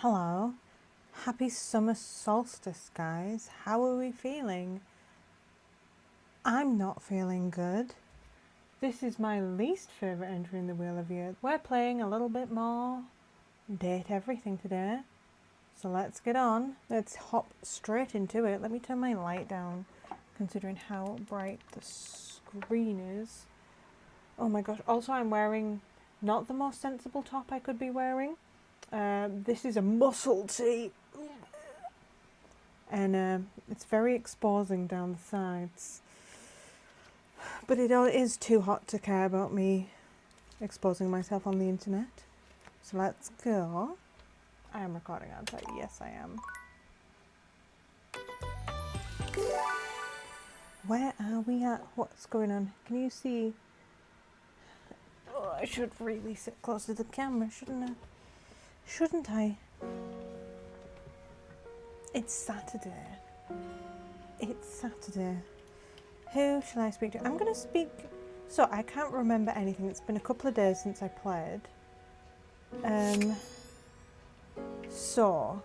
Hello. Happy summer solstice, guys. How are we feeling? I'm not feeling good. This is my least favourite entry in the Wheel of Year. We're playing a little bit more Date Everything today. So let's get on. Let's hop straight into it. Let me turn my light down, considering how bright the screen is. Oh my gosh. Also, I'm wearing not the most sensible top I could be wearing. This is a muscle tee. And it's very exposing down the sides. But it is too hot to care about me exposing myself on the internet. So let's go. I am recording outside. Yes, I am. Where are we at? What's going on? Can you see? Oh, I should really sit close to the camera, shouldn't I? Shouldn't I? It's Saturday. It's Saturday. Who shall I speak to? I'm going to speak... So, I can't remember anything. It's been a couple of days since I played. So...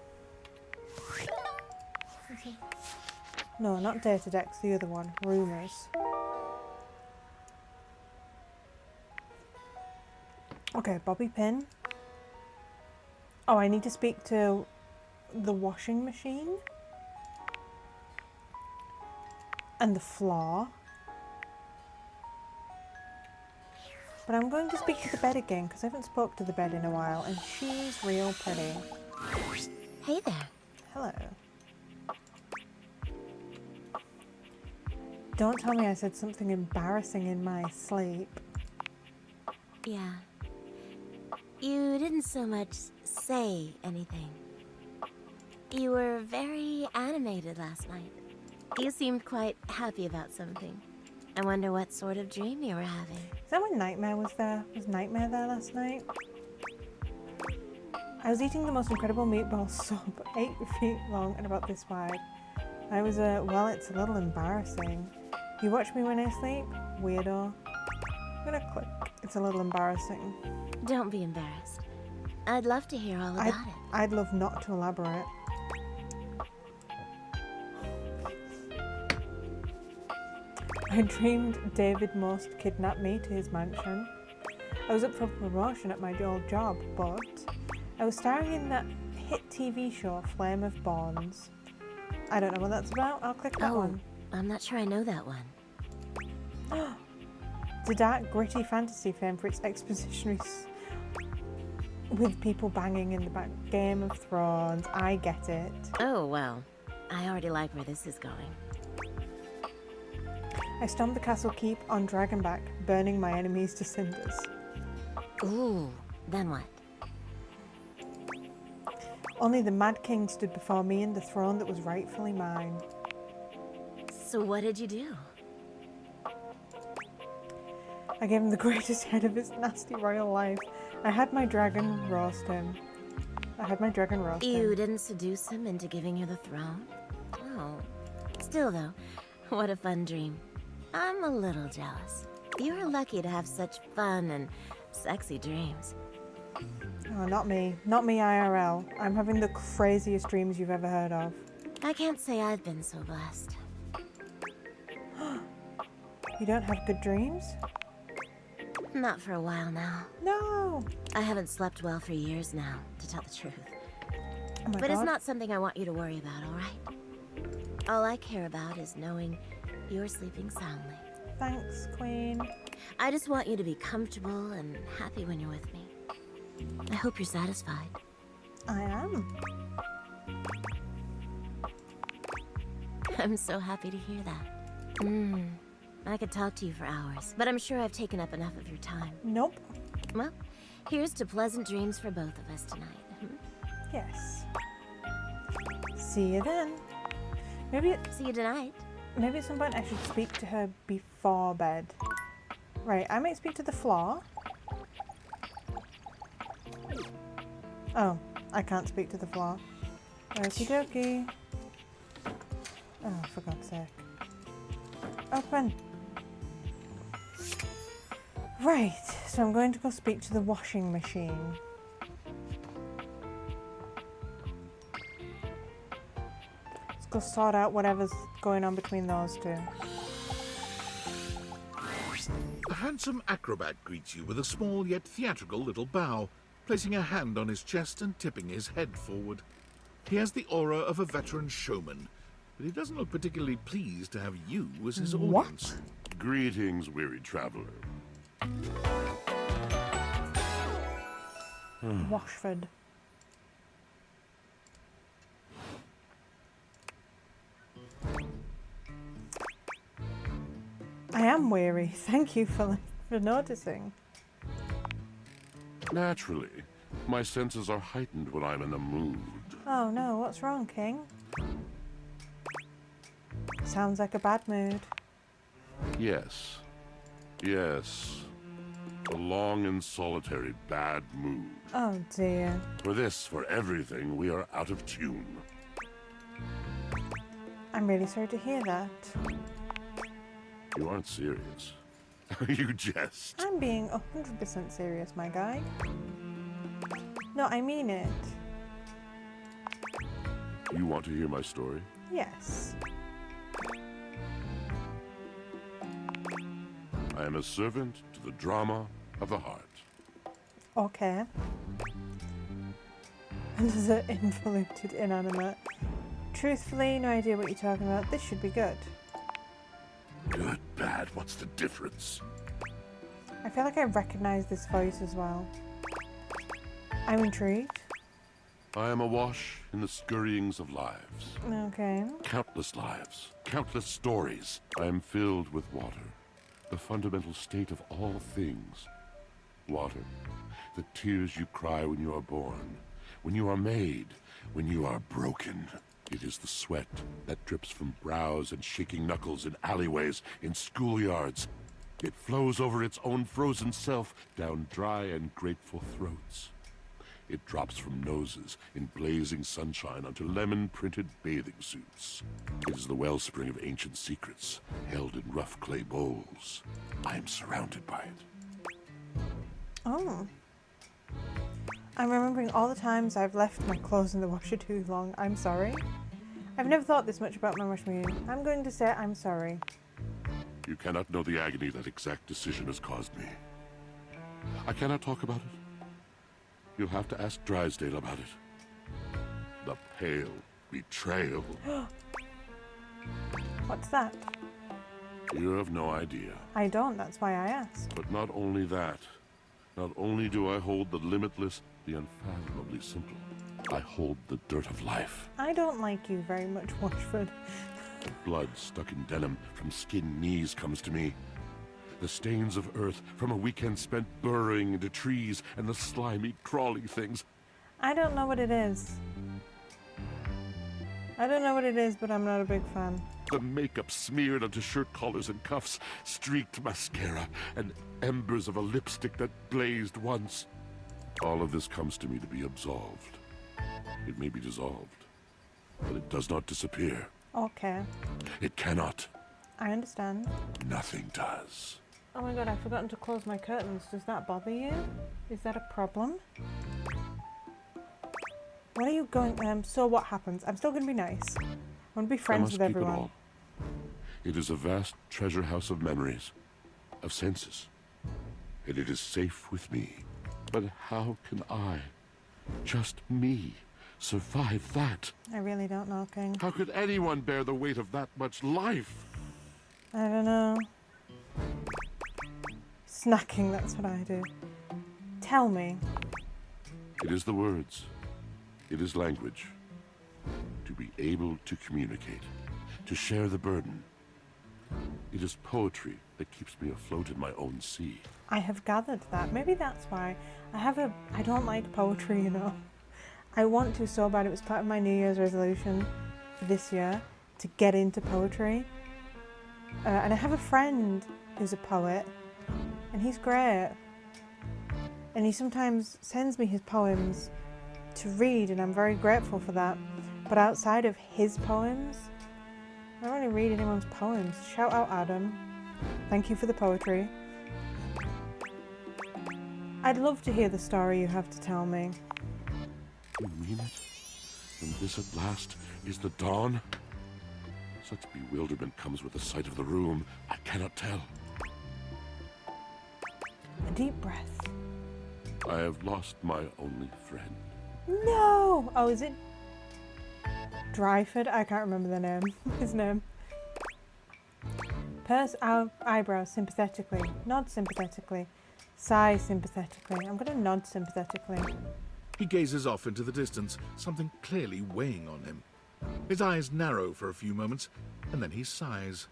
No, not Data Decks, the other one. Rumours. Okay, Bobby Pin. Oh, I need to speak to the washing machine. And the floor. But I'm going to speak to the bed again because I haven't spoke to the bed in a while and she's real pretty. Hey there. Hello. Don't tell me I said something embarrassing in my sleep. Yeah. You didn't so much say anything. You were very animated last night. You seemed quite happy about something. I wonder what sort of dream you were having. Is that when Nightmare was there? Was Nightmare there last night? I was eating the most incredible meatball soup, 8 feet long and about this wide. I was well, it's a little embarrassing. You watch me when I sleep? Weirdo. I'm gonna click. It's a little embarrassing. Don't be embarrassed. I'd love to hear all about it. I'd love not to elaborate. I dreamed David Most kidnapped me to his mansion. I was up for promotion at my old job, but I was starring in that hit TV show Flame of Bones. I don't know what that's about. I'll click that one. I'm not sure I know that one. It's a dark, gritty fantasy film for its expositionary with people banging in the back. Game of Thrones. I get it. Oh, well. I already like where this is going. I stormed the castle keep on Dragonback, burning my enemies to cinders. Ooh, then what? Only the Mad King stood before me in the throne that was rightfully mine. So what did you do? I gave him the greatest head of his nasty royal life. I had my dragon roast him. You didn't seduce him into giving you the throne? Oh. Still though, what a fun dream. I'm a little jealous. You're lucky to have such fun and sexy dreams. Oh, not me. Not me IRL. I'm having the craziest dreams you've ever heard of. I can't say I've been so blessed. You don't have good dreams? Not for a while now. No! I haven't slept well for years now, to tell the truth. Oh my But God. it's not something I want you to worry about, all right? All I care about is knowing you're sleeping soundly. Thanks, Queen. I just want you to be comfortable and happy when you're with me. I hope you're satisfied. I am. I'm so happy to hear that. I could talk to you for hours, but I'm sure I've taken up enough of your time. Nope. Well, here's to pleasant dreams for both of us tonight. Yes. See you then. See you tonight. Maybe at some point I should speak to her before bed. Right, I might speak to the floor. Oh, I can't speak to the floor. Okie dokie. Oh, for God's sake. Open. Right, so I'm going to go speak to the washing machine. go sort out whatever's going on between those two. A handsome acrobat greets you with a small yet theatrical little bow, placing a hand on his chest and tipping his head forward. He has the aura of a veteran showman, but he doesn't look particularly pleased to have you as his audience. Greetings, weary traveler. Washford. I am weary. Thank you for noticing. Naturally, my senses are heightened when I'm in a mood. Oh no, what's wrong, King? Sounds like a bad mood. Yes. Yes. A long and solitary bad mood. Oh dear. For everything, we are out of tune. I'm really sorry to hear that. You aren't serious. You jest. I'm being 100% serious, my guy. No, I mean it. You want to hear my story? Yes. I am a servant to the drama of the heart. Okay. And as an involuted inanimate. Truthfully, no idea what you're talking about. This should be good. Good, bad, what's the difference? I feel like I recognize this voice as well. I'm intrigued. I am awash in the scurryings of lives. Okay. Countless lives, countless stories. I am filled with water, the fundamental state of all things. Water, the tears you cry when you are born, when you are made, when you are broken. It is the sweat that drips from brows and shaking knuckles in alleyways, in schoolyards. It flows over its own frozen self down dry and grateful throats. It drops from noses in blazing sunshine onto lemon-printed bathing suits. It is the wellspring of ancient secrets, held in rough clay bowls. I am surrounded by it. Oh. I'm remembering all the times I've left my clothes in the washer too long. I'm sorry. I've never thought this much about my washing machine. I'm going to say I'm sorry. You cannot know the agony that exact decision has caused me. I cannot talk about it. You'll have to ask Drysdale about it. The pale betrayal. What's that? You have no idea. I don't, that's why I asked. But not only that. Not only do I hold the limitless, the unfathomably simple, I hold the dirt of life. I don't like you very much, Washford. Blood stuck in denim from skinned knees comes to me. The stains of earth from a weekend spent burrowing into trees and the slimy, crawly things. I don't know what it is. I don't know what it is, but I'm not a big fan. The makeup smeared onto shirt collars and cuffs, streaked mascara, and embers of a lipstick that blazed once. All of this comes to me to be absolved. It may be dissolved, but it does not disappear. Okay. It cannot. I understand. Nothing does. Oh my god, I've forgotten to close my curtains. Does that bother you? Is that a problem? What are you going... so what happens? I'm still going to be nice. I want to be friends with everyone. It all. It is a vast treasure house of memories, of senses, and it is safe with me. But how can I, just me, survive that? I really don't know, King. How could anyone bear the weight of that much life? I don't know. Snacking, that's what I do. Tell me. It is the words. It is language. To be able to communicate. To share the burden. It is poetry that keeps me afloat in my own sea. I have gathered that. Maybe that's why. I don't like poetry, you know. I want to so bad. It was part of my New Year's resolution for this year to get into poetry. And I have a friend who's a poet, and he's great. And he sometimes sends me his poems to read, and I'm very grateful for that. But outside of his poems, I don't really read anyone's poems. Shout out Adam. Thank you for the poetry. I'd love to hear the story you have to tell me. You mean it? And this at last is the dawn? Such bewilderment comes with the sight of the room. I cannot tell. A deep breath. I have lost my only friend. No! Oh, is it Dryford? I can't remember the name. His name. Purse our eyebrows sympathetically. Nod sympathetically. Sigh sympathetically. I'm going to nod sympathetically. He gazes off into the distance, something clearly weighing on him. His eyes narrow for a few moments, and then he sighs.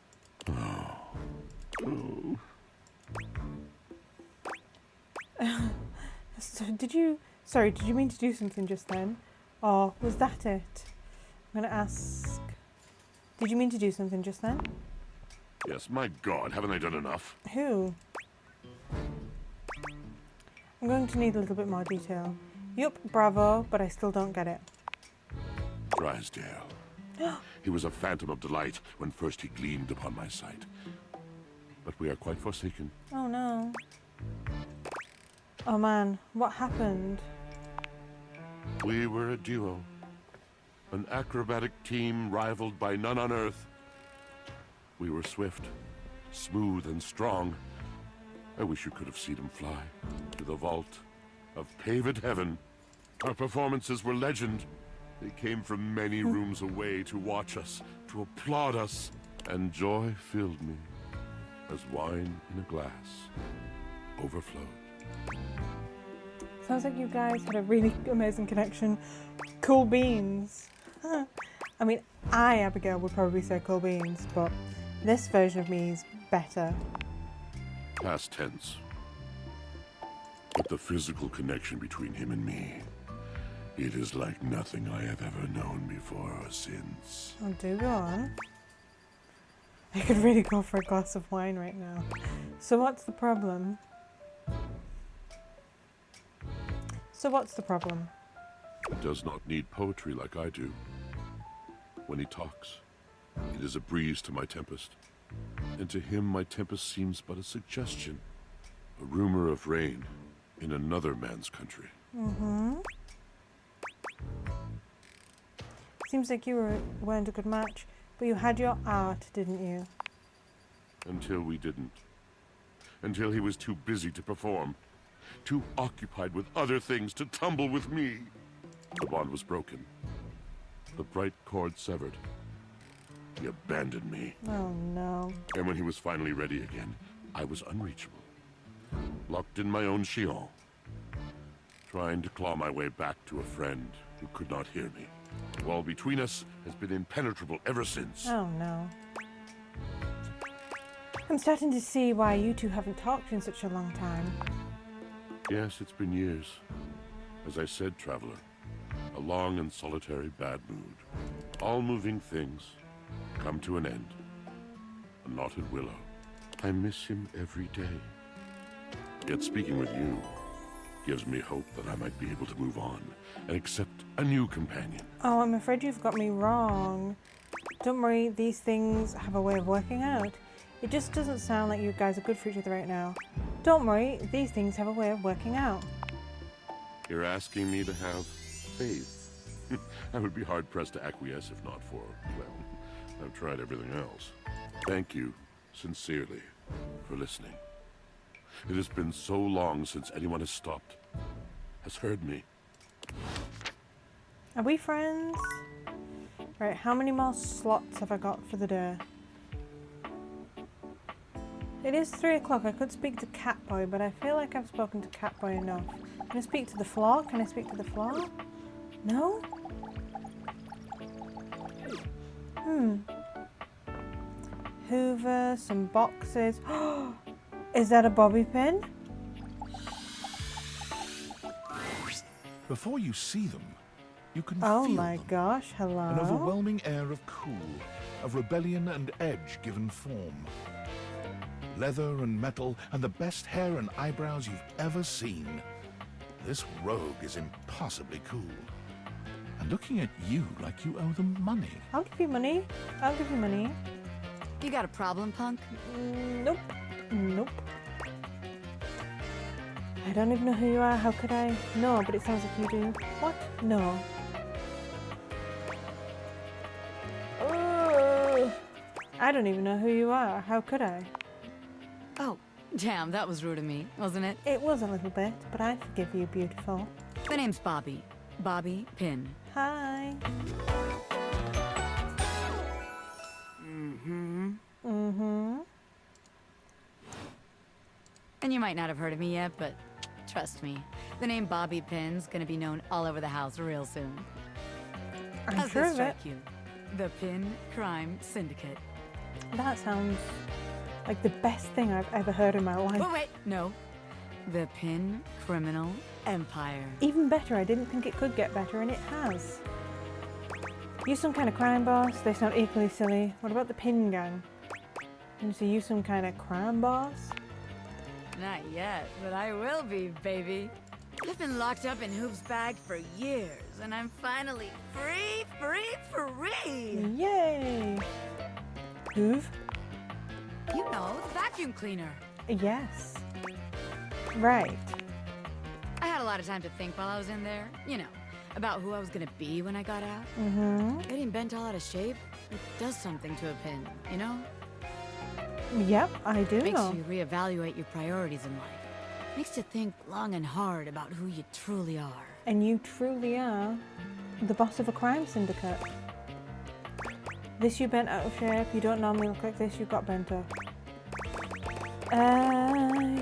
So did you mean to do something just then? Or was that it? I'm going to ask... Did you mean to do something just then? Yes, my God, haven't I done enough? Who? I'm going to need a little bit more detail. Yup, bravo, but I still don't get it. Drysdale. He was a phantom of delight when first he gleamed upon my sight. But we are quite forsaken. Oh no. Oh man, what happened? We were a duo. An acrobatic team rivaled by none on Earth. We were swift, smooth, and strong. I wish you could have seen him fly to the vault of paved heaven. Our performances were legend. They came from many rooms away to watch us, to applaud us, and joy filled me as wine in a glass overflowed. Sounds like you guys had a really amazing connection. Cool beans. I mean, Abigail, would probably say cool beans, but this version of me is better. Past tense. But the physical connection between him and me, it is like nothing I have ever known before or since. Oh, do go on. I could really go for a glass of wine right now. So what's the problem? He does not need poetry like I do. When he talks, it is a breeze to my tempest. And to him my tempest seems but a suggestion. A rumor of rain in another man's country. Mm-hmm. Seems like you weren't a good match, but you had your art, didn't you? Until we didn't. Until he was too busy to perform. Too occupied with other things to tumble with me. The bond was broken. The bright cord severed. He abandoned me. Oh no. And when he was finally ready again, I was unreachable. Locked in my own chion. Trying to claw my way back to a friend who could not hear me. The wall between us has been impenetrable ever since. Oh no. I'm starting to see why you two haven't talked in such a long time. Yes, it's been years. As I said, traveler, a long and solitary bad mood. All moving things come to an end. A knotted willow. I miss him every day. Yet speaking with you gives me hope that I might be able to move on and accept a new companion. Oh, I'm afraid you've got me wrong. Don't worry, these things have a way of working out. It just doesn't sound like you guys are good for each other right now. Don't worry, these things have a way of working out. You're asking me to have faith. I would be hard-pressed to acquiesce if not for, well, I've tried everything else. Thank you, sincerely, for listening. It has been so long since anyone has stopped, has heard me. Are we friends? Right, how many more slots have I got for the day? It is 3 o'clock. I could speak to Catboy, but I feel like I've spoken to Catboy enough. Can I speak to the floor? Can I speak to the floor? No? Hoover, some boxes. Is that a bobby pin? Before you see them, you can Oh feel my them. gosh, hello. An overwhelming air of cool, of rebellion and edge given form. Leather and metal and the best hair and eyebrows you've ever seen. This rogue is impossibly cool. And looking at you like you owe them money. I'll give you money. I'll give you money. You got a problem, punk? Nope. Nope. I don't even know who you are. How could I? No, but it sounds like you do. What? No. Ugh. I don't even know who you are. How could I? Oh, damn, that was rude of me, wasn't it? It was a little bit, but I forgive you, beautiful. The name's Bobby. Bobby Pin. Hi. And you might not have heard of me yet, but trust me, the name Bobby Pin's gonna be known all over the house real soon. I'm How's sure this of it. strike you? The Pin Crime Syndicate. That sounds like the best thing I've ever heard in my life. Oh, wait, no. The Pin Criminal Empire. Even better, I didn't think it could get better, and it has. You some kind of crime boss? They sound equally silly. What about the Pin Gang? And so you some kind of crime boss? Not yet, but I will be, baby. I've been locked up in Hoop's bag for years, and I'm finally free! Yay! Hoove? You know, the vacuum cleaner. Yes. Right. I had a lot of time to think while I was in there, you know, about who I was gonna be when I got out. Getting bent all out of shape, it does something to a pin, you know? Yep, I do Makes know. you reevaluate your priorities in life. Makes you think long and hard about who you truly are. And you truly are the boss of a crime syndicate. This you bent out of shape. You don't normally look like this. You got bent up.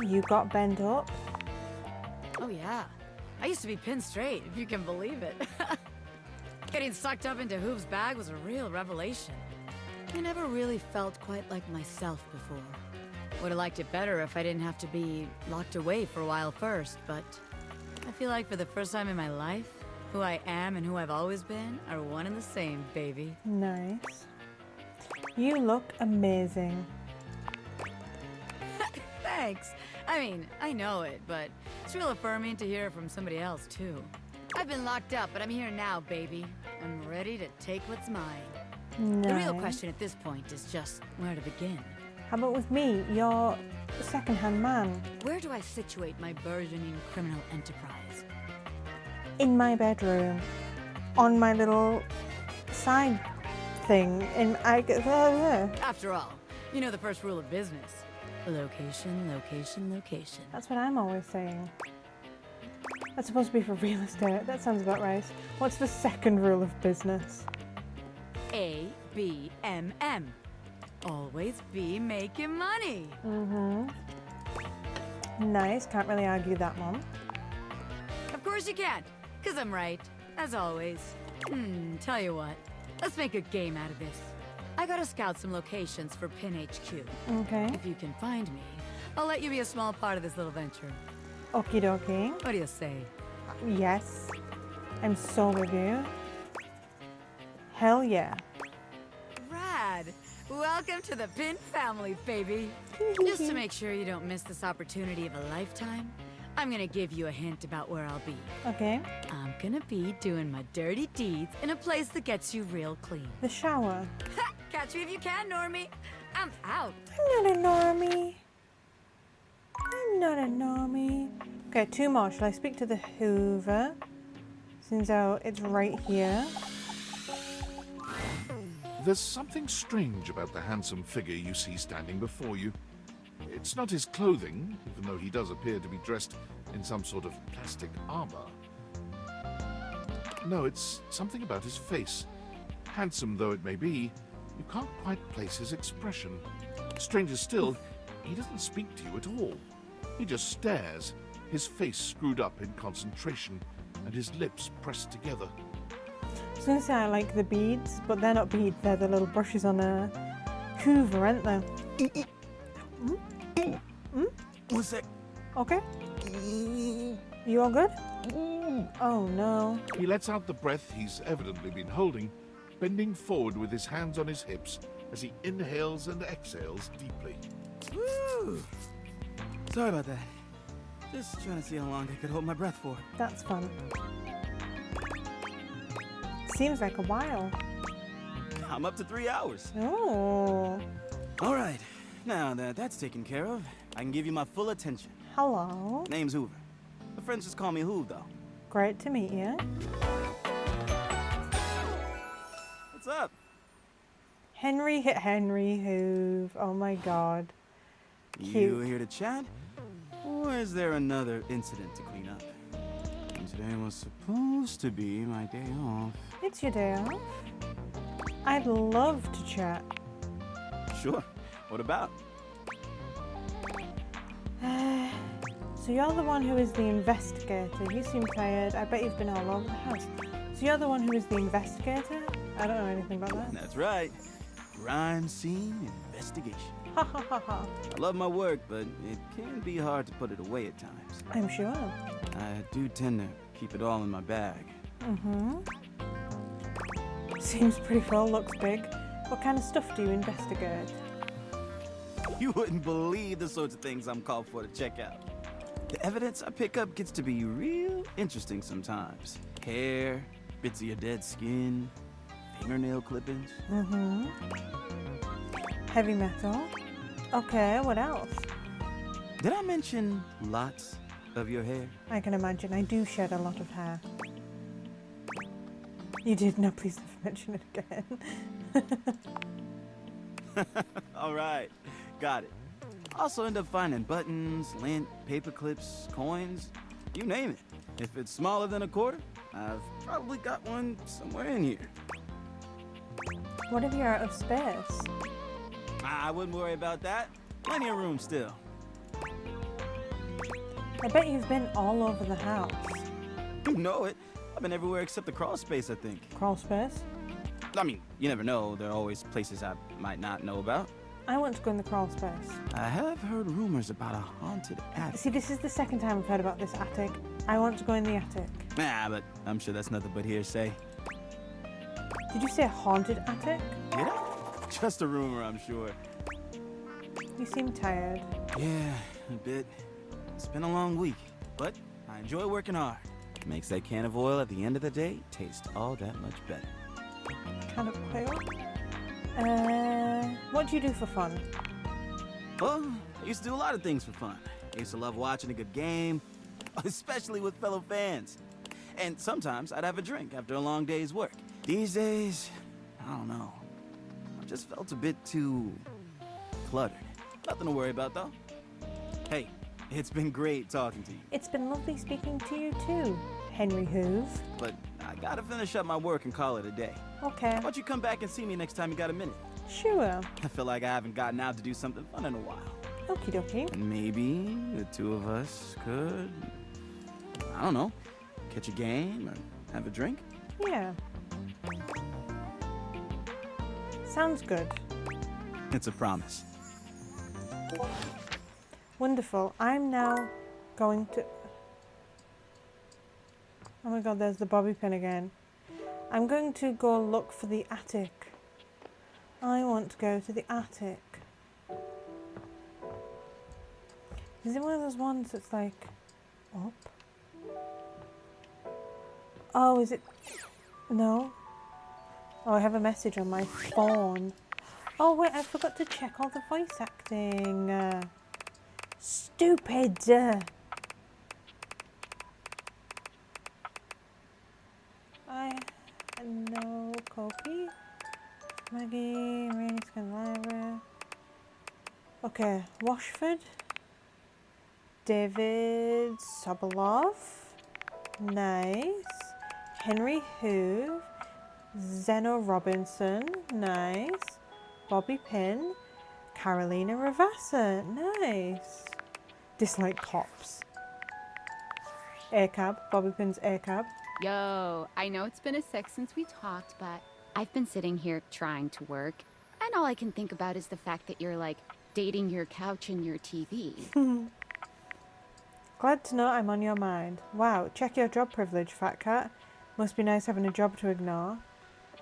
You got bent up. Oh yeah, I used to be pinned straight, if you can believe it. Getting sucked up into Hoop's bag was a real revelation. I never really felt quite like myself before. Would have liked it better if I didn't have to be locked away for a while first, but I feel like for the first time in my life, who I am and who I've always been are one and the same, baby. Nice. You look amazing. Thanks. I mean, I know it, but it's real affirming to hear it from somebody else, too. I've been locked up, but I'm here now, baby. I'm ready to take what's mine. Nice. The real question at this point is just where to begin. How about with me, your second-hand man? Where do I situate my burgeoning criminal enterprise? In my bedroom. On my little side thing. After all, you know the first rule of business. Location, location, location. That's what I'm always saying. That's supposed to be for real estate. That sounds about right. What's the second rule of business? ABMM. Always be making money. Nice. Can't really argue that one. Of course you can't, because I'm right, as always. Tell you what, let's make a game out of this. I gotta scout some locations for Pin HQ. Okay. If you can find me, I'll let you be a small part of this little venture. Okie dokie. What do you say? Yes. I'm so with you. Hell yeah. Rad! Welcome to the Pin family, baby. Just to make sure you don't miss this opportunity of a lifetime, I'm gonna give you a hint about where I'll be. Okay. I'm gonna be doing my dirty deeds in a place that gets you real clean. The shower. Ha! Catch me if you can, Normie. I'm out. I'm not a normie. I'm not a normie. Okay, two more. Shall I speak to the Hoover? Since it's right here. There's something strange about the handsome figure you see standing before you. It's not his clothing, even though he does appear to be dressed in some sort of plastic armor. No, it's something about his face. Handsome though it may be, you can't quite place his expression. Stranger still, he doesn't speak to you at all. He just stares, his face screwed up in concentration, and his lips pressed together. I was going to say I like the beads, but they're not beads. They're the little brushes on a Hoover, aren't they? What's that? Okay. You all good? Oh no. He lets out the breath he's evidently been holding, bending forward with his hands on his hips as he inhales and exhales deeply. Woo! Sorry about that. Just trying to see how long I could hold my breath for. That's fun. Seems like a while. I'm up to 3 hours. Oh. All right. Now that that's taken care of, I can give you my full attention. Hello. Name's Hoover. The friends just call me Hoove, though. Great to meet you. What's up? Henry Hoove. Oh my god. You Cute. here to chat? Or is there another incident to clean up? And today was supposed to be my day off. It's your day off. I'd love to chat. Sure. What about? So you're the one who is the investigator. You seem tired. I bet you've been all over the house. So you're the one who is the investigator? I don't know anything about that. That's right. Crime scene investigation. Ha ha ha ha. I love my work, but it can be hard to put it away at times. I'm sure. I do tend to keep it all in my bag. Mm-hmm. Seems pretty full, looks big. What kind of stuff do you investigate? You wouldn't believe the sorts of things I'm called for to check out. The evidence I pick up gets to be real interesting sometimes. Hair, bits of your dead skin, fingernail clippings. Mm-hmm. Heavy metal. Okay, what else? Did I mention lots of your hair? I can imagine. I do shed a lot of hair. You did. No, please don't mention it again. All right, got it. Also end up finding buttons, lint, paper clips, coins, you name it. If it's smaller than a quarter, I've probably got one somewhere in here. What if you're out of space? I wouldn't worry about that. Plenty of room still. I bet you've been all over the house. You know it. I've been everywhere except the crawl space, I think. Crawl space? I mean, you never know. There are always places I might not know about. I want to go in the crawl space. I have heard rumors about a haunted attic. See, this is the second time I've heard about this attic. I want to go in the attic. Nah, but I'm sure that's nothing but hearsay. Did you say haunted attic? Did I? Just a rumor, I'm sure. You seem tired. Yeah, a bit. It's been a long week, but I enjoy working hard. Makes that can of oil at the end of the day taste all that much better. Kind of pale. What do you do for fun? Well, I used to do a lot of things for fun. I used to love watching a good game, especially with fellow fans. And sometimes I'd have a drink after a long day's work. These days, I don't know. I just felt a bit too cluttered. Nothing to worry about, though. Hey, it's been great talking to you. It's been lovely speaking to you too, Henry Hoove. But I gotta finish up my work and call it a day. Okay. Why don't you come back and see me next time you got a minute? Sure. I feel like I haven't gotten out to do something fun in a while. Okie dokie. And maybe the two of us could, I don't know, catch a game or have a drink? Yeah. Sounds good. It's a promise. Wonderful. I'm now going to... Oh my god, there's the bobby pin again. I'm going to go look for the attic. I want to go to the attic. Is it one of those ones that's like up? Oh, is it? No. Oh, I have a message on my phone. Oh wait, I forgot to check all the voice acting. Stupid. I no copy. Maggie, Rainy Skin Library. Okay, Washford. David Sobolov. Nice. Henry Hoove. Zeno Robinson. Nice. Bobby Pin. Carolina Ravassa. Nice. Dislike cops. ACAB. Bobby Pin's ACAB. Yo, I know it's been a sec since we talked, but I've been sitting here trying to work, and all I can think about is the fact that you're like dating your couch and your TV. Glad to know I'm on your mind. Wow, check your job privilege, fat cat. Must be nice having a job to ignore.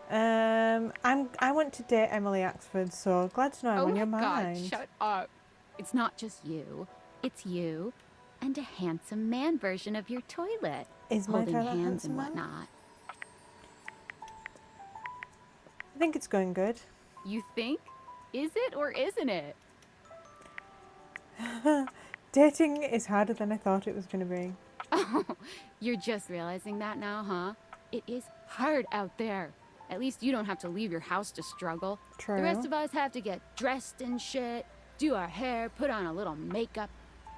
I went to date Emily Axford, so glad to know I'm on your my mind. God, shut up. It's not just you. It's you and a handsome man version of your toilet. Is my holding toilet hands handsome and man? whatnot. I think it's going good. You think? Is it or isn't it? Dating is harder than I thought it was going to be. Oh, you're just realizing that now, huh? It is hard out there. At least you don't have to leave your house to struggle. True. The rest of us have to get dressed and shit, do our hair, put on a little makeup.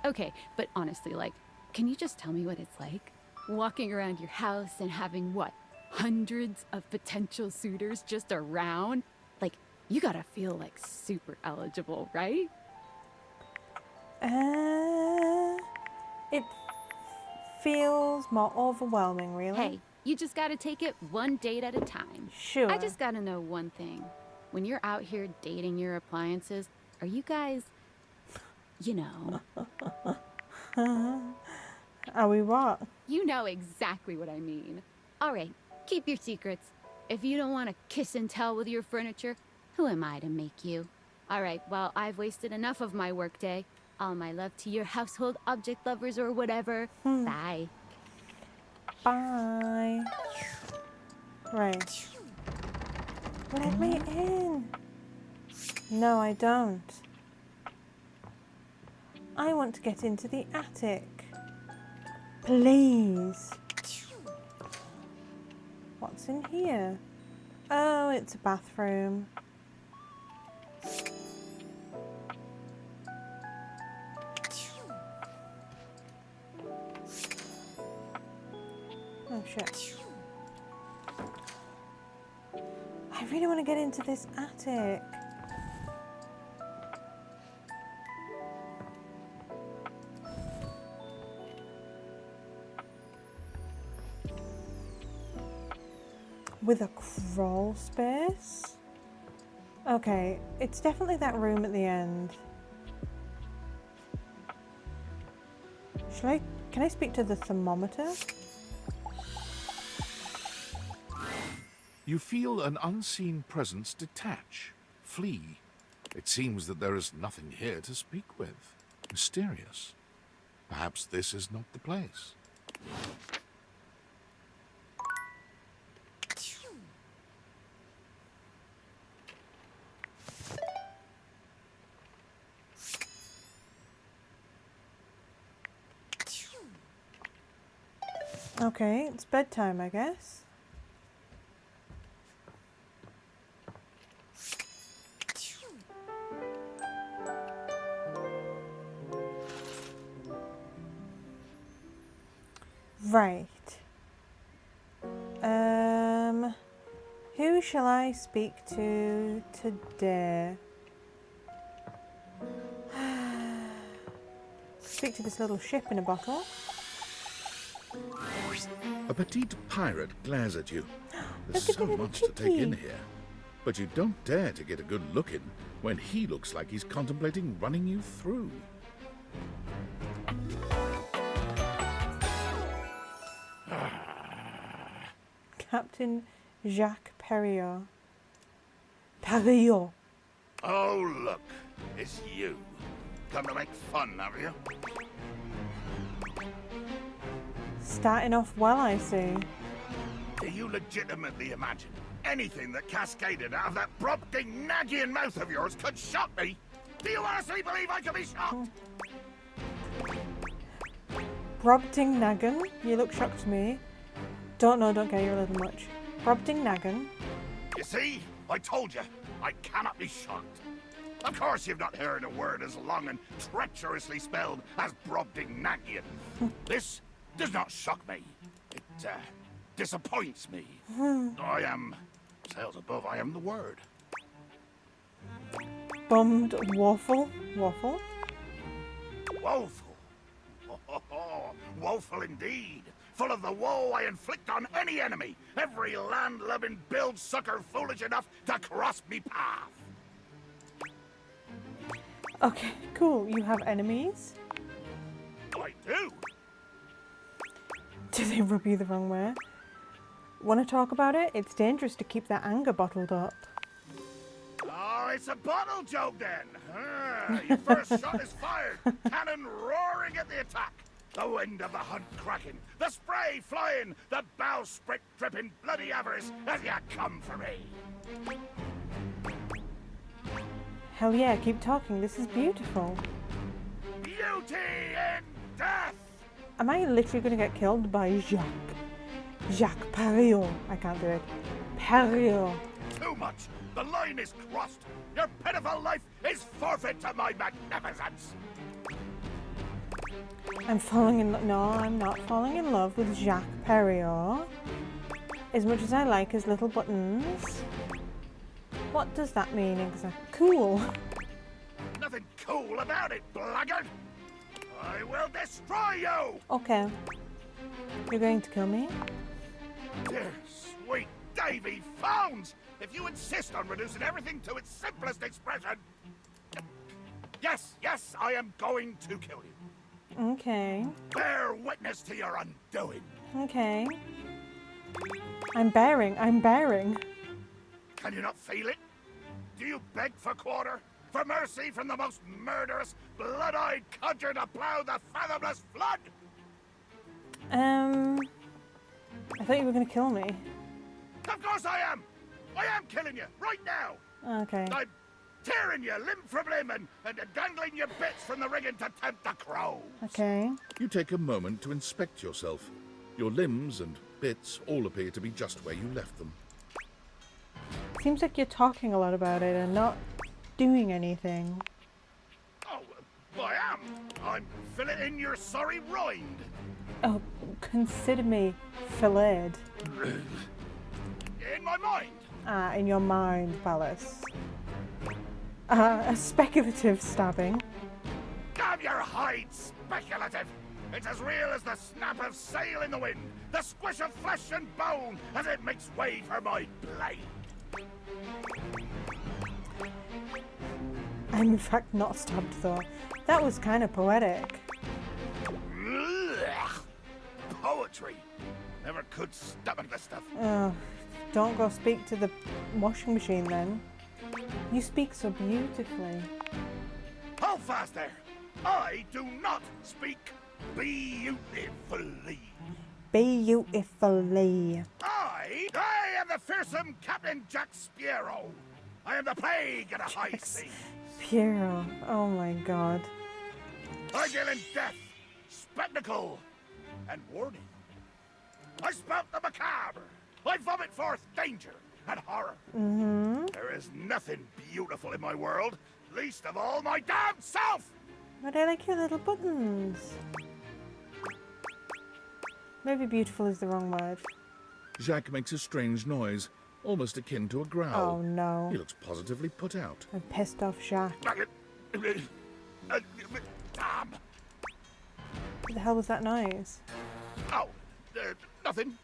Okay, but honestly, like, can you just tell me what it's like? Walking around your house and having, what, hundreds of potential suitors just around? Like, you gotta feel like super eligible, right? It feels more overwhelming, really. Hey, you just gotta take it one date at a time. Sure. I just gotta know one thing. When you're out here dating your appliances, are you guys, you know... Are we what? You know exactly what I mean. All right, keep your secrets. If you don't want to kiss and tell with your furniture, who am I to make you? All right, well, I've wasted enough of my workday. All my love to your household object lovers or whatever. Bye. Bye. Right. Let me in. No, I don't. I want to get into the attic. Please. What's in here? Oh, it's a bathroom. Oh shit. I really want to get into this attic. With a crawl space? Okay, it's definitely that room at the end. Can I speak to the thermometer? You feel an unseen presence detach, flee. It seems that there is nothing here to speak with. Mysterious. Perhaps this is not the place. Okay, it's bedtime, I guess. Right. Who shall I speak to today? Speak to this little ship in a bottle. A petite pirate glares at you. There's Look at so the little much to take in chickie. here. But you don't dare to get a good look in when he looks like he's contemplating running you through. Captain Jacques Perriot. Perriot. Oh, look. It's you. Come to make fun, have you? Starting off well, I see. Do you legitimately imagine anything that cascaded out of that Brobdingnagian mouth of yours could shock me? Do you honestly believe I could be shocked? Brobdingnagian, you look shocked to me. Don't care, you're a little much. Brobdingnagian. You see? I told you. I cannot be shocked. Of course you've not heard a word as long and treacherously spelled as Brobdingnagian. This does not shock me. It disappoints me. I am, sails above, I am the word. Bummed waffle. Waffle? Woeful. Oh, woeful indeed. Full of the woe I inflict on any enemy. Every land-lubbing build-sucker foolish enough to cross me path. Okay, cool. You have enemies? I do. Do they rub you the wrong way? Want to talk about it? It's dangerous to keep that anger bottled up. Oh, it's a bottle joke then. Your first shot is fired. Cannon roaring at the attack. The wind of the hunt cracking. The spray flying. The bowsprit dripping bloody avarice as you come for me. Hell yeah, keep talking. This is beautiful. Beauty in death. Am I literally going to get killed by Jacques Perriot? I can't do it. Perio. Too much. The line is crossed. Your pitiful life is forfeit to my magnificence. I'm falling in no, I'm not falling in love with Jacques Perio. As much as I like his little buttons. What does that mean exactly? Cool. Nothing cool about it, blackguard. I will destroy you. Okay. You're going to kill me? Dear sweet Davy Phones! If you insist on reducing everything to its simplest expression... Yes, I am going to kill you. Okay. Bear witness to your undoing. Okay. I'm bearing. Can you not feel it? Do you beg for quarter? For mercy from the most murderous, blood-eyed cudger to plough the fathomless flood? I thought you were going to kill me. Of course I am! I am killing you, right now! Okay. I'm tearing you limb from limb and dangling your bits from the rigging to tempt the crows. Okay. You take a moment to inspect yourself. Your limbs and bits all appear to be just where you left them. Seems like you're talking a lot about it and not doing anything. Oh, I am. I'm filleting your sorry rind. Oh, consider me filleted. In my mind. Ah, in your mind, Palace. A speculative stabbing. Damn your hide, speculative! It's as real as the snap of sail in the wind, the squish of flesh and bone as it makes way for my blade. I'm in fact not stabbed though. That was kind of poetic. Ugh. Poetry. Never could stomach this stuff. Oh, don't go speak to the washing machine then. You speak so beautifully. Hold fast there. I do not speak beautifully. Beautifully. I am the fearsome Captain Jack Sparrow. I am the plague of the high seas. Piero. Oh my god. I deal in death, spectacle, and warning. I spout the macabre. I vomit forth danger and horror. There is nothing beautiful in my world, least of all my damn self. But I like your little buttons. Maybe beautiful is the wrong word. Jacques makes a strange noise, almost akin to a growl. Oh no. He looks positively put out. I'm pissed off Jacques. Damn. What the hell was that noise? Oh, nothing.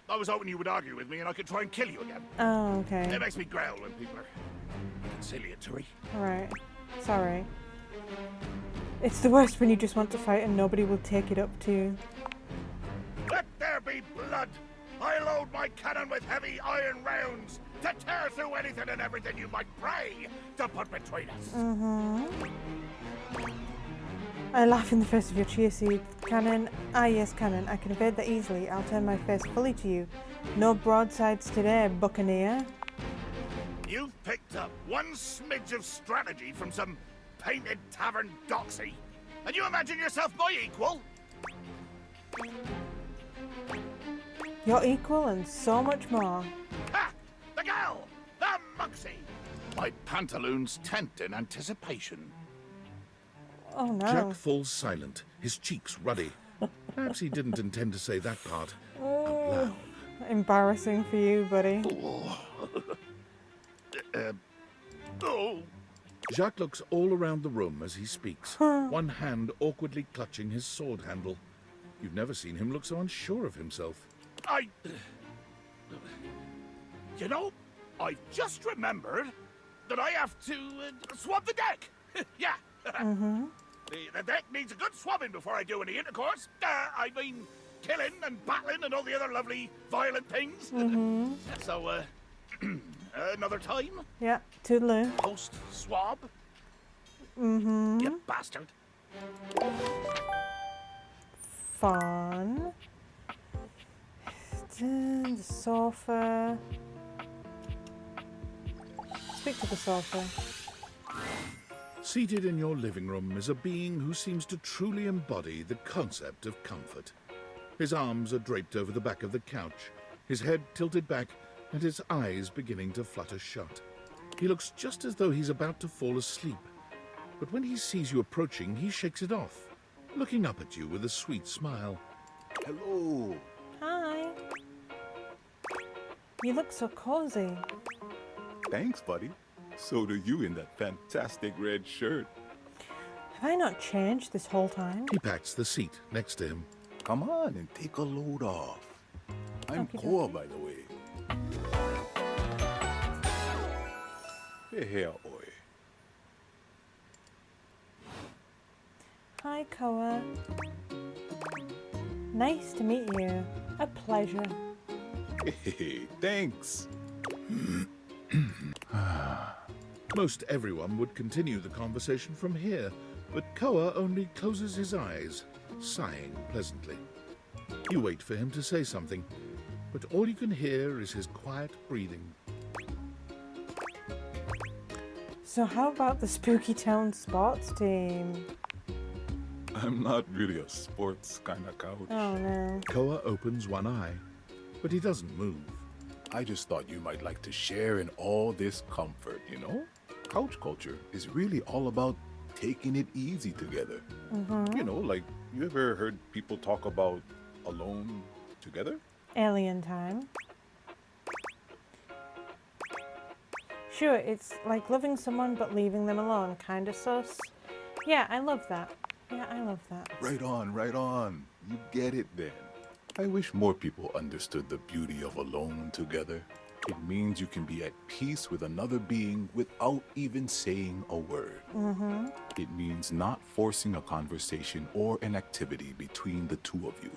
I was hoping you would argue with me and I could try and kill you again. Oh, okay. It makes me growl when people are conciliatory. Alright. Sorry. It's the worst when you just want to fight and nobody will take it up to you. Let there be blood! I load my cannon with heavy iron rounds to tear through anything and everything you might pray to put between us. I laugh in the face of your cheer seed. Cannon. Ah yes, cannon. I can evade that easily. I'll turn my face fully to you. No broadsides today, buccaneer. You've picked up one smidge of strategy from some painted tavern doxy, and you imagine yourself my equal? You're equal and so much more. Ha! The gal! The muxie! My pantaloons tent in anticipation. Oh no. Jack falls silent, his cheeks ruddy. Perhaps he didn't intend to say that part out loud. Embarrassing for you, buddy. Jacques looks all around the room as he speaks, one hand awkwardly clutching his sword handle. You've never seen him look so unsure of himself. You know, I just remembered that I have to swab the deck. Yeah. The deck needs a good swabbing before I do any intercourse. I mean, killing and battling and all the other lovely violent things. So, another time? Yeah, toodaloo. Post-swab? You bastard. Fun. The sofa. Speak to the sofa. Seated in your living room is a being who seems to truly embody the concept of comfort. His arms are draped over the back of the couch, his head tilted back, and his eyes beginning to flutter shut. He looks just as though he's about to fall asleep, but when he sees you approaching, he shakes it off, looking up at you with a sweet smile. Hello. Hi. You look so cozy. Thanks, buddy. So do you in that fantastic red shirt. Have I not changed this whole time? He pats the seat next to him. Come on and take a load off. I'm Okie Koa, dokie. by the way. Hey, oi. Hi, Koa. Nice to meet you. A pleasure. Hey, thanks. Most everyone would continue the conversation from here, but Koa only closes his eyes, sighing pleasantly. You wait for him to say something, but all you can hear is his quiet breathing. So how about the Spooky Town sports team? I'm not really a sports kind of couch. Oh no. Koa opens one eye, but he doesn't move. I just thought you might like to share in all this comfort, you know? Couch culture is really all about taking it easy together. You know, like, you ever heard people talk about alone together? Alien time. Sure, it's like loving someone but leaving them alone, kinda sus. Yeah, I love that. Yeah, I love that. Right on, right on. You get it then. I wish more people understood the beauty of alone together. It means you can be at peace with another being without even saying a word. It means not forcing a conversation or an activity between the two of you.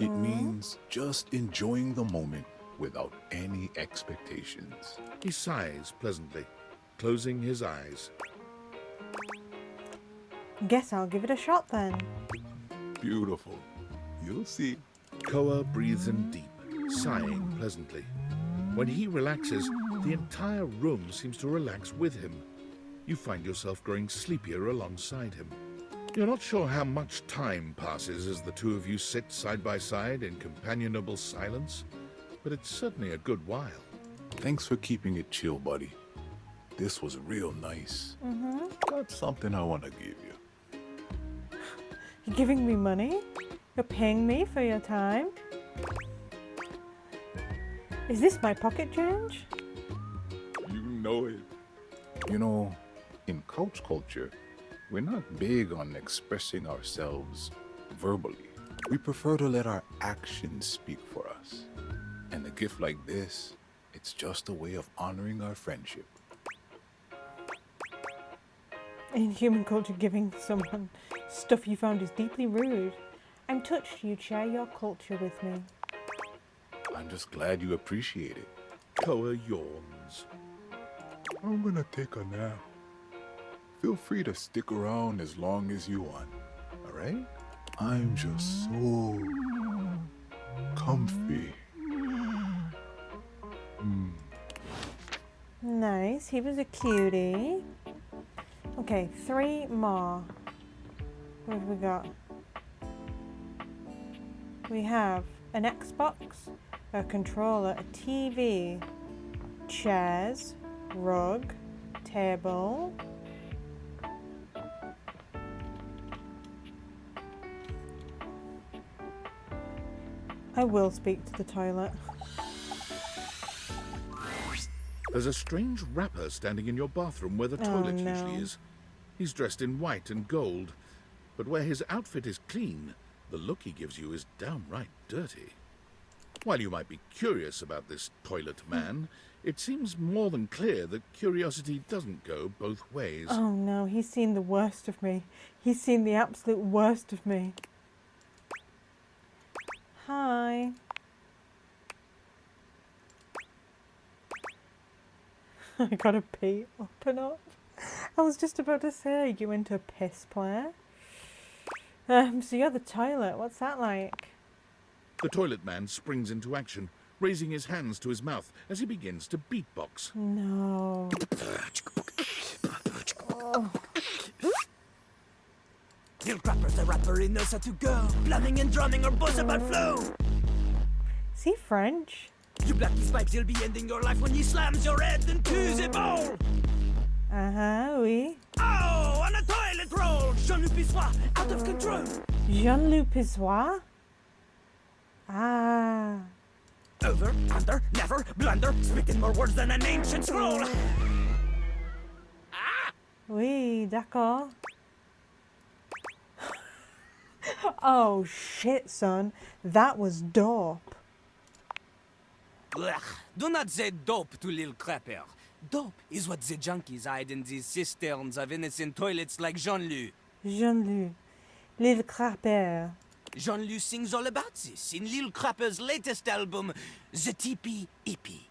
It means just enjoying the moment without any expectations. He sighs pleasantly, closing his eyes. Guess I'll give it a shot then. Beautiful. You'll see. Koa breathes in deep, sighing pleasantly. When he relaxes, the entire room seems to relax with him. You find yourself growing sleepier alongside him. You're not sure how much time passes as the two of you sit side by side in companionable silence, but it's certainly a good while. Thanks for keeping it chill, buddy. This was real nice. Got something I want to give you. You're giving me money? You're paying me for your time? Is this my pocket change? You know it. You know, in couch culture, we're not big on expressing ourselves verbally. We prefer to let our actions speak for us. And a gift like this, it's just a way of honoring our friendship. In human culture, giving someone stuff you found is deeply rude. I'm touched you'd share your culture with me. I'm just glad you appreciate it. Koa yawns. I'm gonna take a nap. Feel free to stick around as long as you want, all right? I'm just so comfy. Nice, he was a cutie. Okay, 3 more. What have we got? We have an Xbox, a controller, a TV, chairs, rug, table. I will speak to the toilet. There's a strange rapper standing in your bathroom where the toilet no. usually is. He's dressed in white and gold, but where his outfit is clean, the look he gives you is downright dirty. While you might be curious about this toilet man, it seems more than clear that curiosity doesn't go both ways. Oh no, he's seen the worst of me. He's seen the absolute worst of me. Hi. I gotta pee up and up. I was just about to say, you into piss play? So you're the toilet, what's that like? The toilet man springs into action, raising his hands to his mouth as he begins to beatbox. No. Oh. Real rapper's a rapper, he knows how to go. Planning and drumming or buzz about flow. Is he French? You black these pipes, he'll be ending your life when he slams your head into the bowl. Oui. Oh, on a toilet roll. Jean-Luc Pissoir, out of control. Jean-Luc Pissoir? Ah. Over, under, never, blunder, speaking more words than an ancient scroll. Oui, d'accord. Oh shit, son. That was dope. Ugh, do not say dope to Lil Crapper. Dope is what the junkies hide in these cisterns of innocent toilets like Jean-Luc. Jean-Luc. Lil Crapper. Jean-Luc sings all about this in Lil Crapper's latest album, The Teepee Hippie.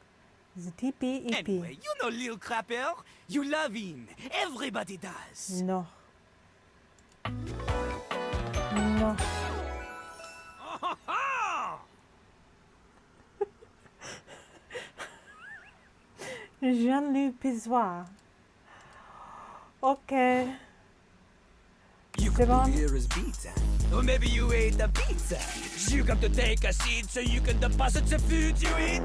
The TP EP. Anyway, you know Lil Crapper. You love him. Everybody does. No. No. Jean-Luc Pissoir. Okay. You C'est could bon? hear his beats, or maybe you ate the pizza. You come to take a seat so you can deposit the food you eat.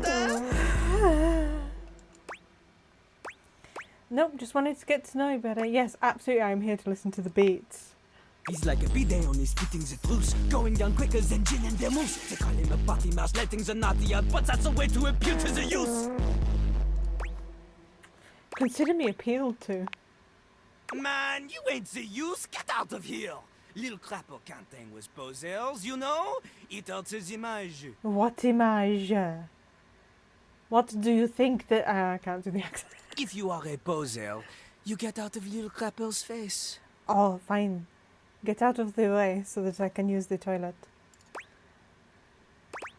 Nope, just wanted to get to know you better. Yes, absolutely, I'm here to listen to the beats. He's like a bidet on his spitting the truth, going down quicker than gin and vermouth. They call him a party mouse, letting the naughty out, but that's a way to impute to the youth. Consider me appealed to. Man, you ain't the youth. Get out of here. Lil Crapper can't hang with posers, you know? It hurts his image. What image? What do you think that... I can't do the accent. If you are a poser, you get out of Lil Crapper's face. Oh, fine. Get out of the way so that I can use the toilet.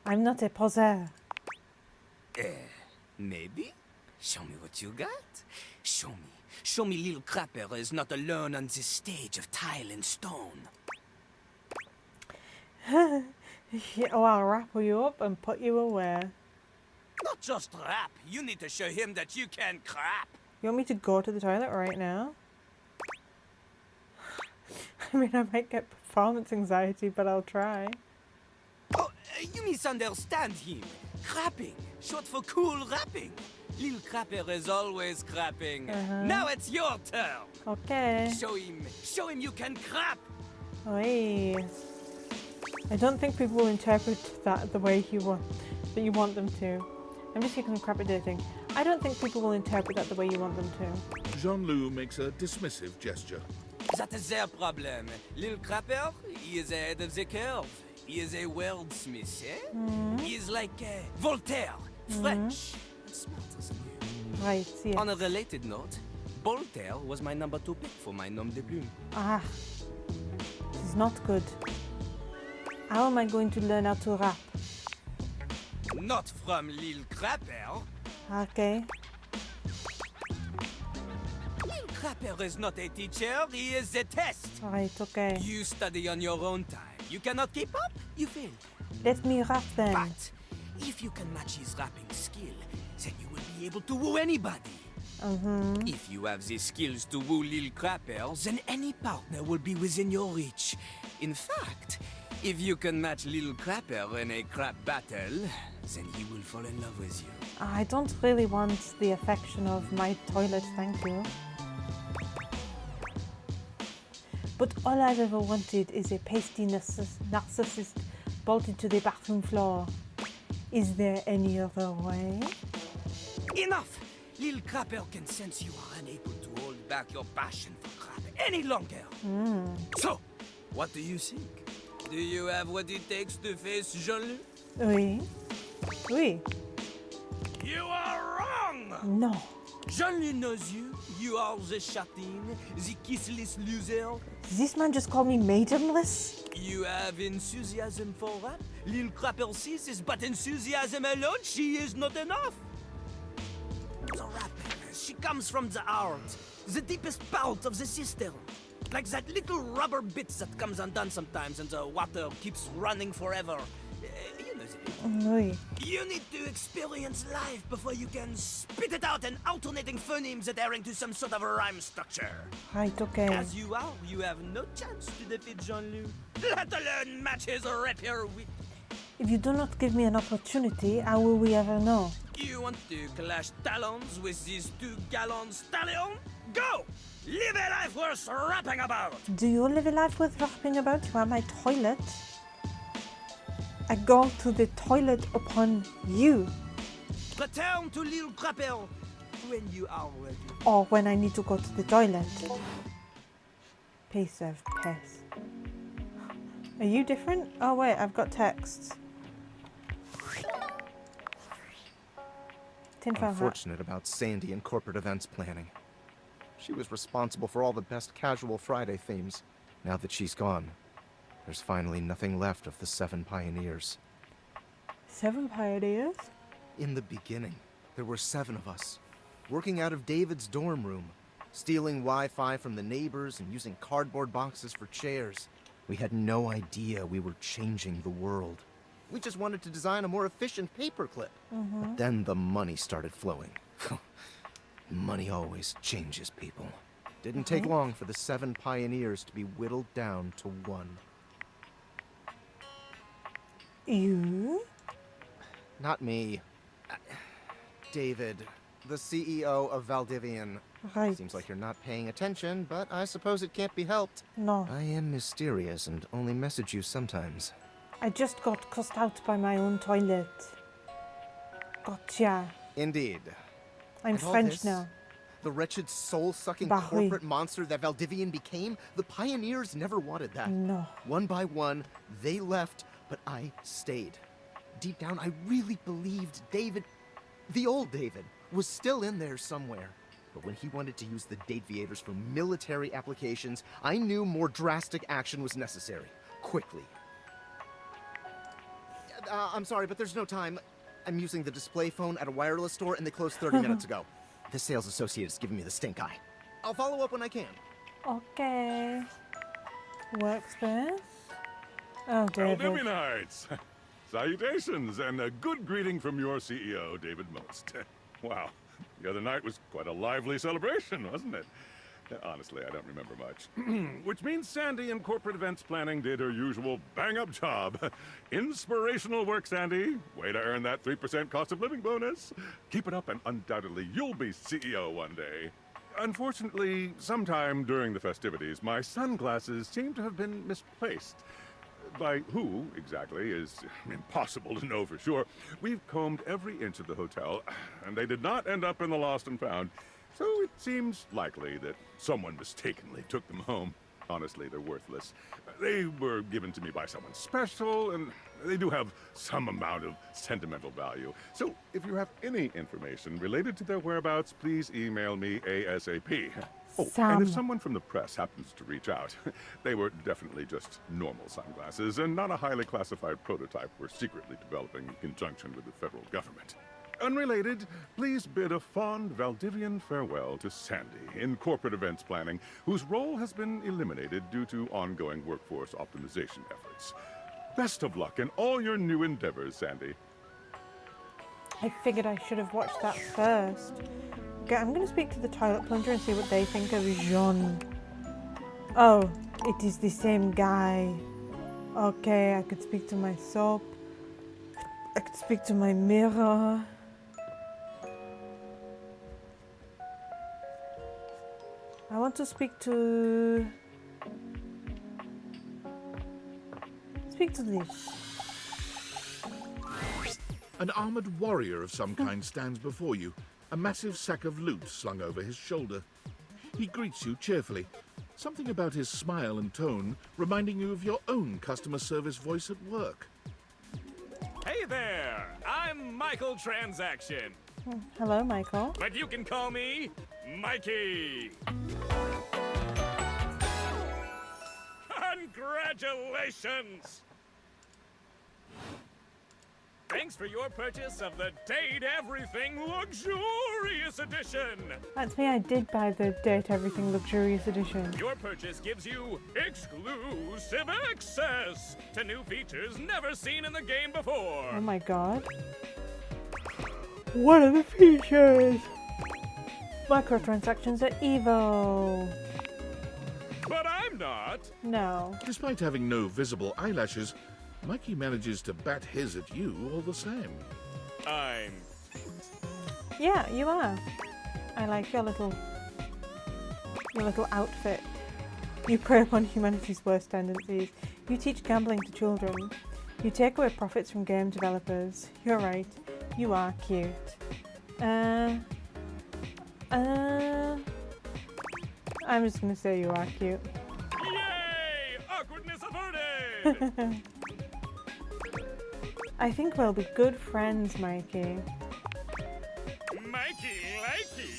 I'm not a poser. Maybe? Show me what you got. Show me. Show me Lil Crapper is not alone on this stage of tile and stone. Yeah, oh, I'll wrap you up and put you away. Not just rap. You need to show him that you can crap. You want me to go to the toilet right now? I mean, I might get performance anxiety, but I'll try. Oh, you misunderstand him. Crapping. Short for cool rapping. Lil Crapper is always crapping. Now it's your turn. Okay. Show him you can crap. Oi. I don't think people will interpret that the way you want them to. I'm just thinking of crap at dating. I don't think people will interpret that the way you want them to. Jean-Luc makes a dismissive gesture. That is their problem. Lil Crapper, he is ahead of the curve. He is a wordsmith, eh? He is like Voltaire, French, and smarter than you. Right, yes. On a related note, Voltaire was my number 2 pick for my nom de plume. Ah. This is not good. How am I going to learn how to rap? Not from Lil Crapper. Okay. Lil Crapper is not a teacher, he is a test. Right, okay. You study on your own time. You cannot keep up, you fail. Let me rap then. But if you can match his rapping skill, then you will be able to woo anybody. If you have the skills to woo Lil Crapper, then any partner will be within your reach. In fact, if you can match Lil Crapper in a crap battle, then he will fall in love with you. I don't really want the affection of my toilet, thank you. But all I've ever wanted is a pasty narcissist bolted to the bathroom floor. Is there any other way? Enough! Lil Crapper can sense you are unable to hold back your passion for crap any longer. So, what do you think? Do you have what it takes to face Jean-Luc? Oui. Oui. You are wrong! No. Jean-Luc knows you. You are the chatin, the kissless loser. This man just called me maidenless? You have enthusiasm for rap. Lil Crapper sees this, but enthusiasm alone, she is not enough. The rapper, she comes from the heart, the deepest part of the system. Like that little rubber bit that comes undone sometimes and the water keeps running forever. You know that. Oui. You need to experience life before you can spit it out in alternating phonemes adhering to some sort of a rhyme structure. Right, okay. As you are, you have no chance to defeat Jean-Luc, let alone match his rapier wit. If you do not give me an opportunity, how will we ever know? You want to clash talons with these 2-gallon stallion? Go! Live a life worth rapping about! Do you live a life worth rapping about? You are my toilet. I go to the toilet upon you. Return to Lil Crapel when you are ready. Or when I need to go to the toilet. Piece of piss. Are you different? Oh wait, I've got texts. Tinfoil hat. Unfortunate about Sandy and corporate events planning. She was responsible for all the best casual Friday themes. Now that she's gone, there's finally nothing left of the 7 pioneers. 7 pioneers? In the beginning, there were 7 of us, working out of David's dorm room, stealing Wi-Fi from the neighbors and using cardboard boxes for chairs. We had no idea we were changing the world. We just wanted to design a more efficient paperclip. But then the money started flowing. Money always changes people. Didn't take long for the 7 pioneers to be whittled down to 1. You? Not me. David, the CEO of Valdivian. Right. Seems like you're not paying attention, but I suppose it can't be helped. No. I am mysterious and only message you sometimes. I just got cussed out by my own toilet. Gotcha. Indeed. I'm And all French this, now. The wretched soul-sucking Bah oui. corporate monster that Valdivian became, the pioneers never wanted that. No. One by one, they left, but I stayed. Deep down, I really believed David, the old David, was still in there somewhere. But when he wanted to use the Dateviators for military applications, I knew more drastic action was necessary. Quickly. I'm sorry, but there's no time. I'm using the display phone at a wireless store and they closed 30 minutes ago. The sales associate is giving me the stink eye. I'll follow up when I can. Okay. Workspace. Oh, David. Valdivianites! Salutations, and a good greeting from your CEO, David Most. Wow, the other night was quite a lively celebration, wasn't it? Honestly, I don't remember much. Which means Sandy in corporate events planning did her usual bang-up job. Inspirational work, Sandy. Way to earn that 3% cost of living bonus. Keep it up and undoubtedly you'll be CEO one day. Unfortunately, sometime during the festivities, my sunglasses seem to have been misplaced. By who, exactly, is impossible to know for sure. We've combed every inch of the hotel, and they did not end up in the lost and found. So it seems likely that someone mistakenly took them home. Honestly, they're worthless. They were given to me by someone special, and they do have some amount of sentimental value. So if you have any information related to their whereabouts, please email me ASAP. Oh, and if someone from the press happens to reach out, they were definitely just normal sunglasses and not a highly classified prototype we're secretly developing in conjunction with the federal government. Unrelated, please bid a fond Valdivian farewell to Sandy in corporate events planning, whose role has been eliminated due to ongoing workforce optimization efforts. Best of luck in all your new endeavors, Sandy. I figured I should have watched that first. Okay, I'm going to speak to the toilet plunger and see what they think of Jean. Oh, it is the same guy. Okay, I could speak to my soap. I could speak to my mirror. I want to speak to this. An armored warrior of some kind stands before you, a massive sack of loot slung over his shoulder. He greets you cheerfully, something about his smile and tone reminding you of your own customer service voice at work. Hey there! I'm Michael Transaction. Hello, Michael. But you can call me Mikey. Congratulations! Thanks for your purchase of the Date Everything Luxurious Edition. That's me, I did buy the Date Everything Luxurious Edition. Your purchase gives you exclusive access to new features never seen in the game before. Oh my god. What are the features? Microtransactions are evil. But I'm not. No. Despite having no visible eyelashes, Mikey manages to bat his at you all the same. I'm... Yeah, you are. I like your little outfit. You prey upon humanity's worst tendencies. You teach gambling to children. You take away profits from game developers. You're right. You are cute. I'm just gonna say you are cute. Yay! Awkwardness averted! I think we'll be good friends, Mikey. Mikey likey!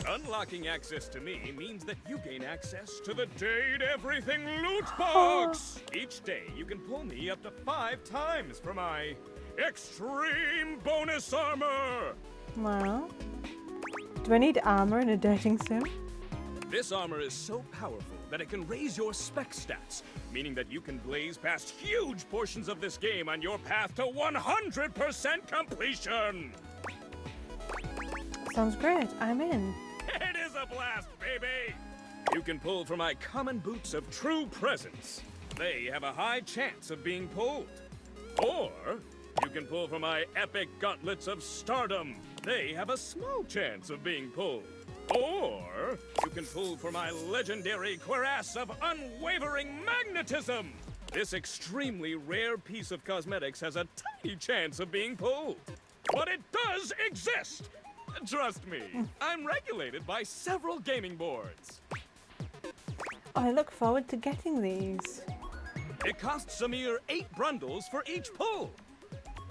Unlocking access to me means that you gain access to the Date Everything loot box! Each day, you can pull me up to 5 times for my extreme bonus armor! Well, do I need armor in a dating sim? This armor is so powerful that it can raise your spec stats, meaning that you can blaze past huge portions of this game on your path to 100% completion! Sounds great. I'm in. It is a blast, baby! You can pull from my common boots of true presence. They have a high chance of being pulled. Or you can pull from my epic gauntlets of stardom. They have a small chance of being pulled. Or you can pull for my legendary cuirass of unwavering magnetism. This extremely rare piece of cosmetics has a tiny chance of being pulled. But it does exist! Trust me, I'm regulated by several gaming boards. I look forward to getting these. It costs a mere 8 brundles for each pull.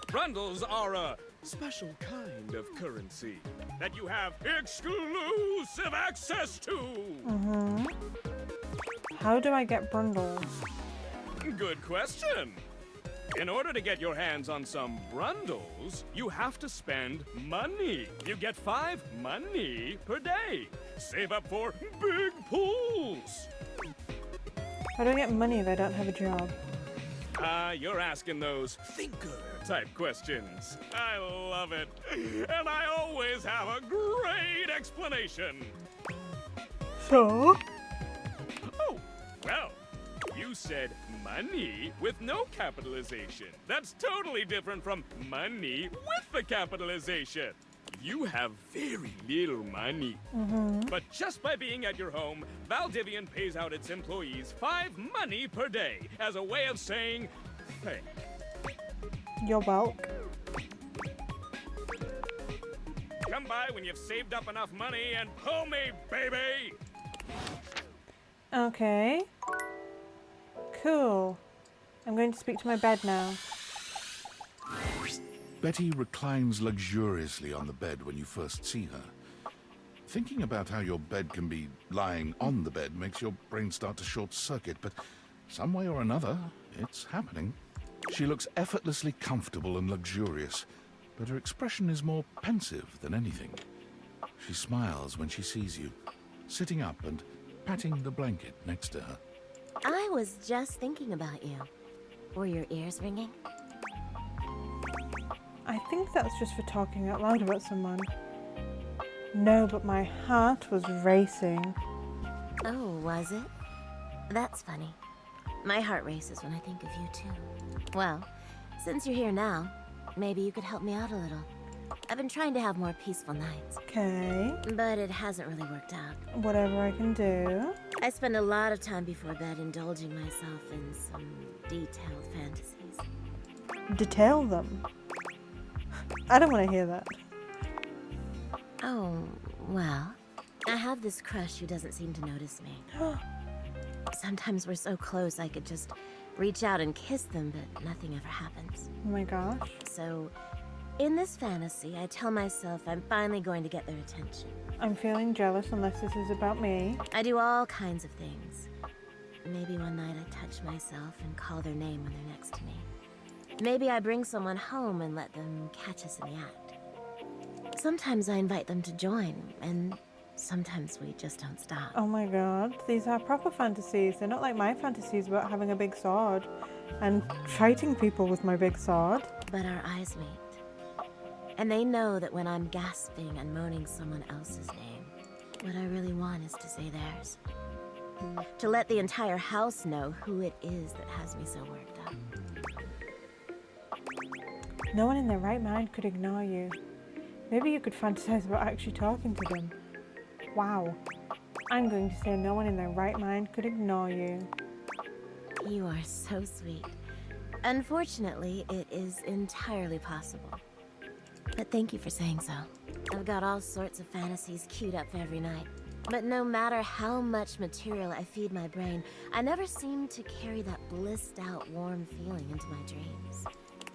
Brundles are a special kind of currency that you have exclusive access to. How do I get brundles? Good question. In order to get your hands on some brundles, you have to spend money. You get 5 money per day. Save up for big pulls. How do I get money if I don't have a job? You're asking those thinker-type questions. I love it. And I always have a great explanation. So? Oh, well, you said money with no capitalization. That's totally different from money with the capitalization. You have very little money. But just by being at your home, Valdivian pays out its employees 5 money per day as a way of saying thank. Your bulk. Come by when you've saved up enough money and pull me, baby! Okay. Cool. I'm going to speak to my bed now. Betty reclines luxuriously on the bed when you first see her. Thinking about how your bed can be lying on the bed makes your brain start to short-circuit, but some way or another, it's happening. She looks effortlessly comfortable and luxurious, but her expression is more pensive than anything. She smiles when she sees you, sitting up and patting the blanket next to her. I was just thinking about you. Were your ears ringing? I think that's just for talking out loud about someone. No, but my heart was racing. Oh, was it? That's funny. My heart races when I think of you, too. Well, since you're here now, maybe you could help me out a little. I've been trying to have more peaceful nights. Okay. But it hasn't really worked out. Whatever I can do. I spend a lot of time before bed indulging myself in some detailed fantasies. Detail them. I don't want to hear that. Oh, well, I have this crush who doesn't seem to notice me. Sometimes we're so close I could just reach out and kiss them, but nothing ever happens. Oh my gosh. So, in this fantasy, I tell myself I'm finally going to get their attention. I'm feeling jealous unless this is about me. I do all kinds of things. Maybe one night I touch myself and call their name when they're next to me. Maybe I bring someone home and let them catch us in the act. Sometimes I invite them to join, and sometimes we just don't stop. Oh my god, these are proper fantasies. They're not like my fantasies about having a big sword and fighting people with my big sword. But our eyes meet. And they know that when I'm gasping and moaning someone else's name, what I really want is to say theirs. To let the entire house know who it is that has me so worked up. No one in their right mind could ignore you. Maybe you could fantasize about actually talking to them. Wow. I'm going to say no one in their right mind could ignore you. You are so sweet. Unfortunately, it is entirely possible. But thank you for saying so. I've got all sorts of fantasies queued up for every night. But no matter how much material I feed my brain, I never seem to carry that blissed out, warm feeling into my dreams.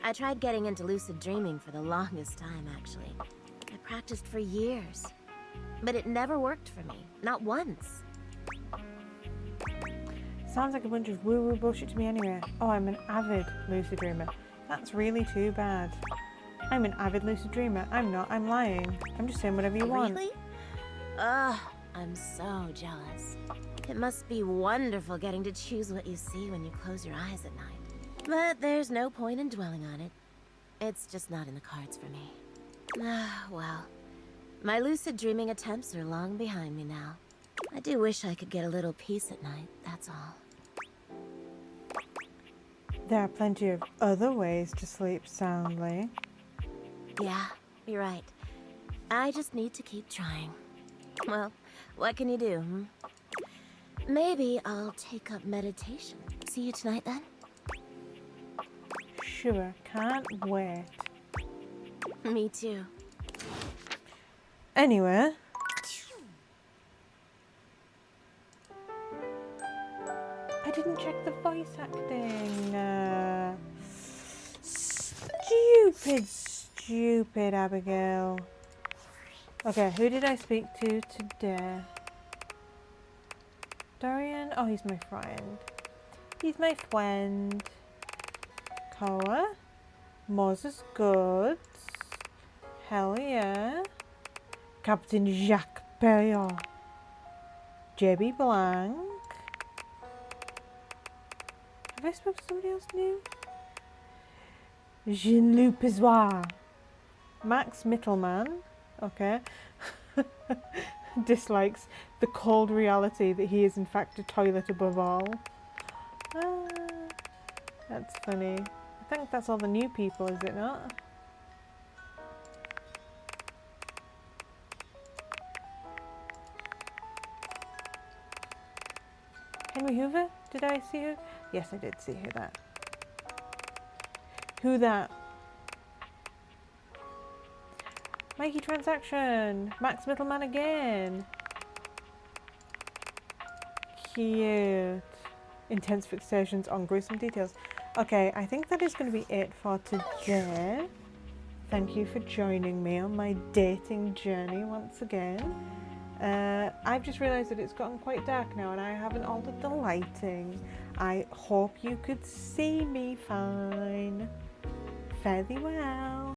I tried getting into lucid dreaming for the longest time, actually. I practiced for years. But it never worked for me. Not once. Sounds like a bunch of woo-woo bullshit to me anyway. Oh, I'm an avid lucid dreamer. That's really too bad. I'm an avid lucid dreamer. I'm not. I'm lying. I'm just saying whatever you want. Really? Ugh, I'm so jealous. It must be wonderful getting to choose what you see when you close your eyes at night. But there's no point in dwelling on it. It's just not in the cards for me. Ah, well. My lucid dreaming attempts are long behind me now. I do wish I could get a little peace at night, that's all. There are plenty of other ways to sleep soundly. Yeah, you're right. I just need to keep trying. Well, what can you do, hmm? Maybe I'll take up meditation. See you tonight then? Sure, can't wait. Me too. Anyway. I didn't check the voice acting. Stupid Abigail. Okay, who did I speak to today? Dorian? Oh, he's my friend. He's my friend. Koa. Moses Goods. Hell yeah. Captain Jacques Perriot. JB Blanc. Have I spoken to somebody else new? Jean-Luc Pizois. Max Mittelman. Okay. Dislikes the cold reality that he is in fact a toilet above all. Ah, that's funny. I think that's all the new people, is it not? Henry Hoover? Did I see her? Yes, I did see her that. Who that? Mikey Transaction! Max Mittelman again! Cute. Intense fixations on gruesome details. Okay, I think that is going to be it for today. Thank you for joining me on my dating journey once again. I've just realised that it's gotten quite dark now and I haven't altered the lighting. I hope you could see me fine. Fare thee well.